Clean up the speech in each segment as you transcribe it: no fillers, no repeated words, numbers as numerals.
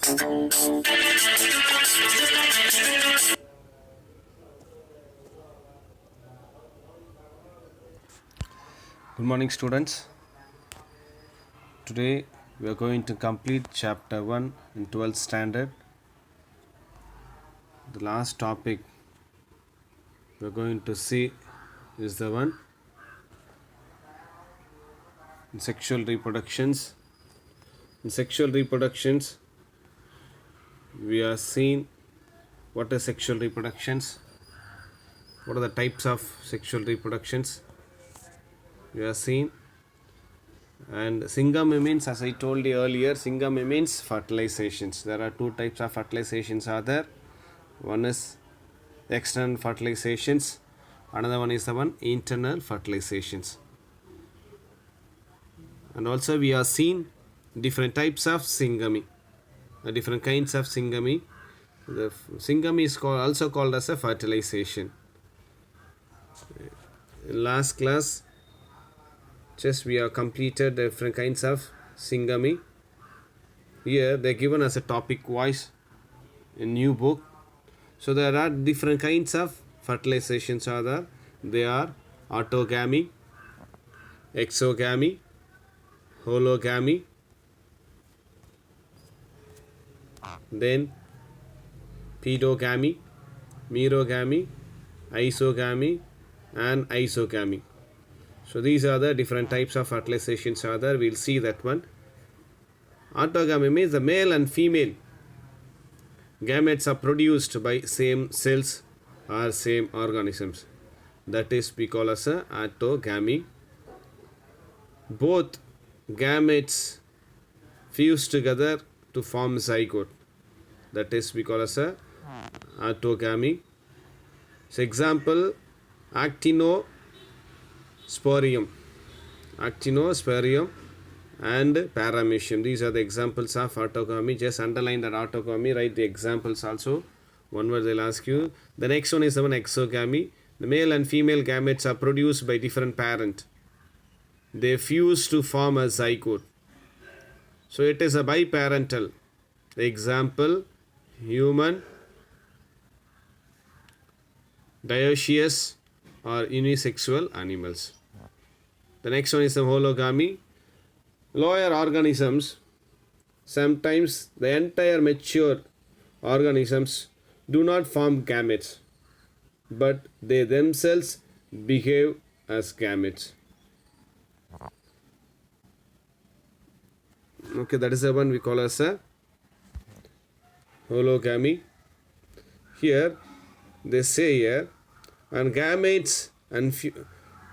Good morning, students. Today we are going to complete chapter 1 in 12th standard. The last topic we are going to see is the one in sexual reproductions. In sexual reproductions, we are seeing what are sexual reproductions, what are the types of sexual reproductions we are seeing. And Singami means, as I told you earlier, Singami means fertilizations. There are two types of fertilizations are there. One is external fertilizations, another one is the one internal fertilizations. And also we are seeing different types of Singami, different kinds of Singami. The Singami is also called as a fertilization. In last class, just we have completed different kinds of Singami. Here they are given as a topic wise in new book. So there are different kinds of fertilizations are there. They are autogamy, exogamy, hologamy, then pedogamy, merogamy, isogamy and isogamy. So these are the different types of fertilizations are there. We'll see that one. Autogamy means the male and female gametes are produced by same cells or same organisms. That is we call as a autogamy. Both gametes fuse together to form zygote. That is we call as a autogamy. So example, actinosporium and paramecium. These are the examples of autogamy. Just underline that autogamy, write the examples also. One word they'll ask you. The next one is the one exogamy. The male and female gametes are produced by different parent. They fuse to form a zygote. So it is a biparental. Example, human, dioecious or unisexual animals. The next one is the hologamy. Lower organisms, sometimes the entire mature organisms do not form gametes, but they themselves behave as gametes. Okay, that is the one we call as a hologamy. Here they say here, and gametes and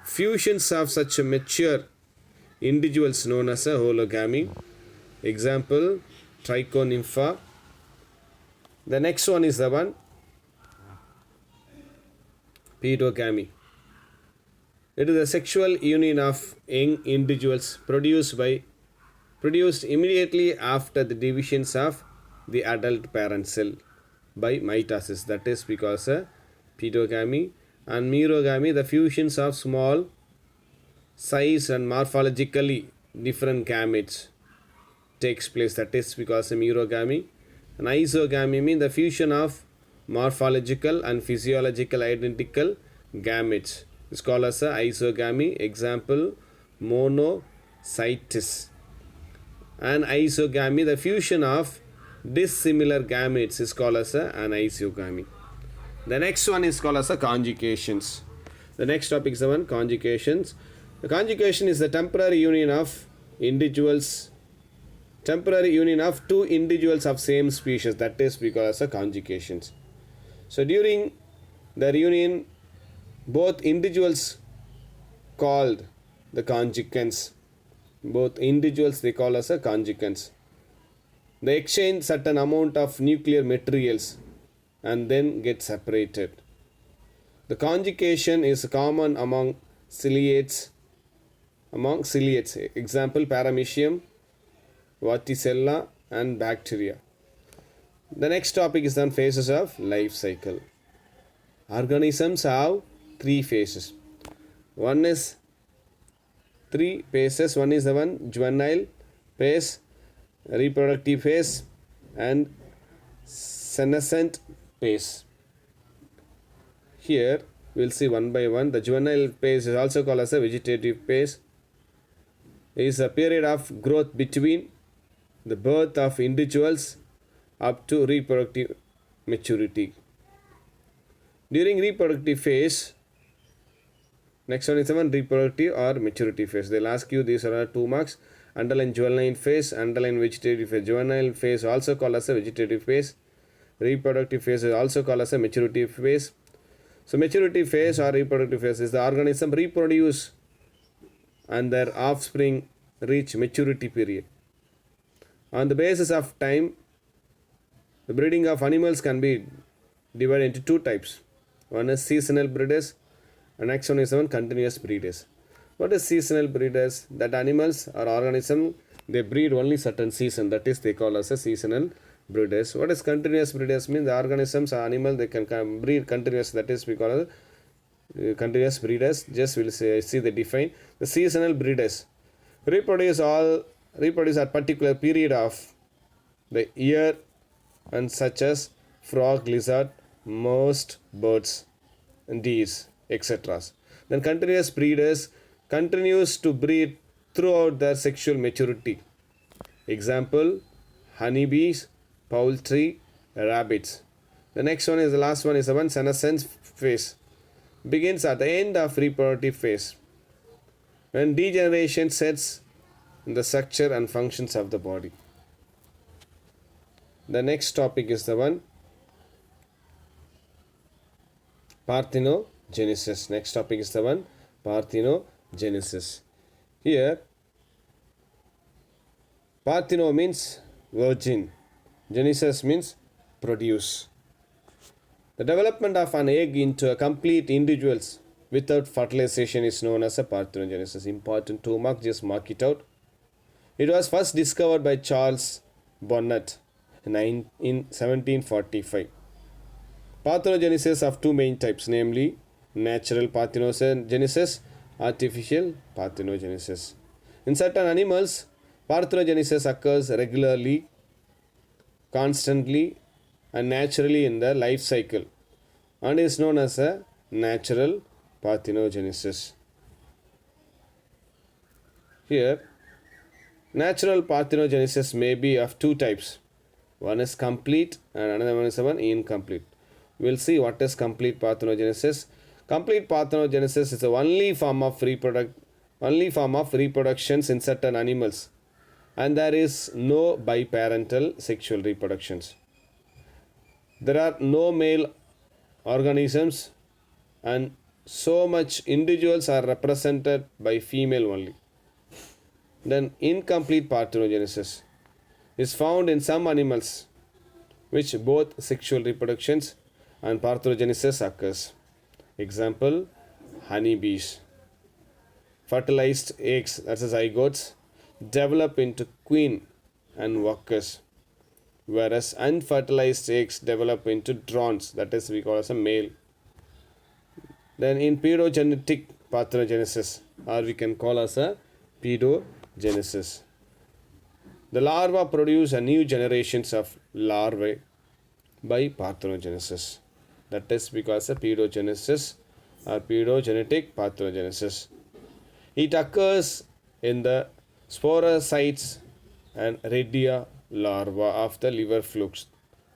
fusions of such a mature individuals known as a hologamy. Example, trichonympha. The next one is the one pedogamy. It is a sexual union of young individuals produced immediately after the divisions of the adult parent cell by mitosis. That is because pedogamy. And merogamy, the fusions of small size and morphologically different gametes takes place. That is because of merogamy. And isogamy means the fusion of morphological and physiological identical gametes. It's called as a isogamy. Example, monocytes. And isogamy, the fusion of dissimilar gametes, is called as an isogamy. The next one is called as a conjugations. The next topic is the one conjugations. The conjugation is the temporary union of two individuals of same species. That is we call as a conjugations. So during the reunion, both individuals called the conjugants. Both individuals they call as a conjugants. They exchange certain amount of nuclear materials and then get separated. The conjugation is common among ciliates. Example, paramecium, Vorticella and bacteria. The next topic is on phases of life cycle. Organisms have three phases. One is three phases. One is the one juvenile phase, reproductive phase, and senescent phase. Here we'll see one by one. The juvenile phase is also called as a vegetative phase. It is a period of growth between the birth of individuals up to reproductive maturity. During reproductive phase, next one is one reproductive or maturity phase. They'll ask you, these are 2 marks. Underline juvenile phase, underline vegetative phase. Juvenile phase also called as a vegetative phase. Reproductive phase is also called as a maturity phase. So maturity phase or reproductive phase is the organism reproduce and their offspring reach maturity period. On the basis of time, the breeding of animals can be divided into 2 types. One is seasonal breeders and next one is one continuous breeders. What is seasonal breeders? That animals or organism, they breed only certain season, that is they call as a seasonal breeders. What is continuous breeders? Means the organisms or animals they can breed continuous, that is we call continuous breeders. Just we'll see the define. The seasonal breeders reproduce at particular period of the year, and such as frog, lizard, most birds, and deers, etc. Then continuous breeders continues to breed throughout their sexual maturity. Example, honeybees, poultry, rabbits. The next one is the last one is the one senescence phase. Begins at the end of reproductive phase, when degeneration sets in the structure and functions of the body. The next topic is the one parthenogenesis. Next topic is the one parthenogenesis. Here, partheno means virgin, genesis means produce. The development of an egg into a complete individuals without fertilization is known as a parthenogenesis. Important 2 mark, just mark it out. It was first discovered by Charles Bonnet in 1745. Parthenogenesis of 2 main types, namely natural parthenogenesis, artificial parthenogenesis. In certain animals, parthenogenesis occurs regularly, constantly, and naturally in the life cycle and is known as a natural parthenogenesis. Here, natural parthenogenesis may be of 2 types. One is complete and another one is one incomplete. We'll see what is complete parthenogenesis. Complete parthenogenesis is the only form of reproductions in certain animals, and there is no biparental sexual reproductions. There are no male organisms and so much individuals are represented by female only. Then incomplete parthenogenesis is found in some animals which both sexual reproductions and parthenogenesis occurs. Example, honeybees. Fertilized eggs, that's zygotes, develop into queen and workers, whereas unfertilized eggs develop into drones, that is we call as a male. Then in pedogenetic parthenogenesis, or we can call as a pedogenesis, the larvae produce a new generations of larvae by parthenogenesis, that is because of pedogenesis or pedogenetic parthenogenesis. It occurs in the sporocytes and redia larva of the liver flukes.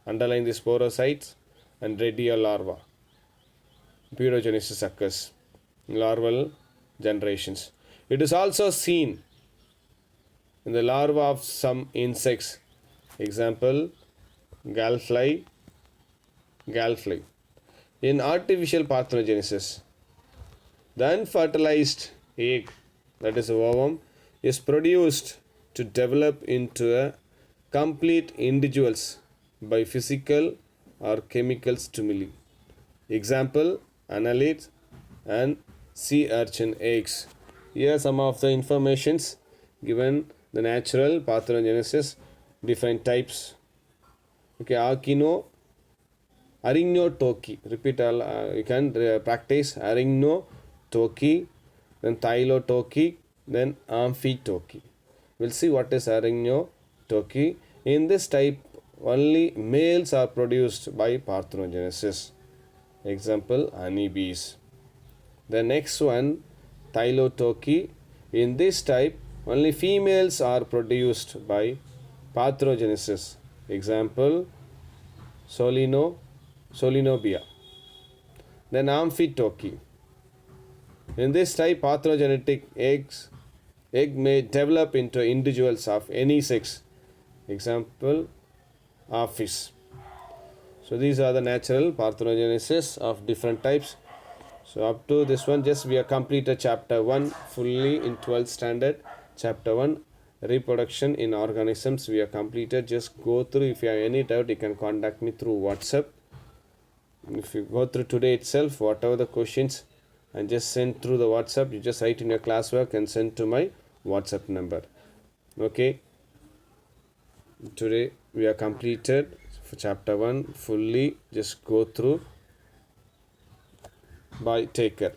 Underline the sporocytes and redia larva. Pedogenesis occurs in larval generations. It is also seen in the larva of some insects. Example, gallfly. In artificial parthenogenesis, the unfertilized egg, that is a ovum, is produced to develop into a complete individuals by physical or chemical stimuli. Example, annelid and sea urchin eggs. Here are some of the informations given the natural parthenogenesis, different types. Okay, Arignotoki. Repeat all. You can practice Arignotoki, then Thylotoki, then Amphitoki. We'll see what is Arignotoki. In this type, only males are produced by parthenogenesis. Example, honeybees. The next one, Tylotoki. In this type, only females are produced by parthenogenesis. Example, Solinobia. Then Amphitoki. In this type, parthenogenetic egg may develop into individuals of any sex. Example, Apis. So these are the natural parthenogenesis of different types. So up to this one, just we have completed chapter 1 fully in 12th standard. Chapter 1, reproduction in organisms, we have completed. Just go through. If you have any doubt, you can contact me through WhatsApp. If you go through today itself, whatever the questions, and just send through the WhatsApp, you just write in your classwork and send to my WhatsApp number. Okay. Today we are completed for chapter 1 fully. Just go through. Bye. Take care.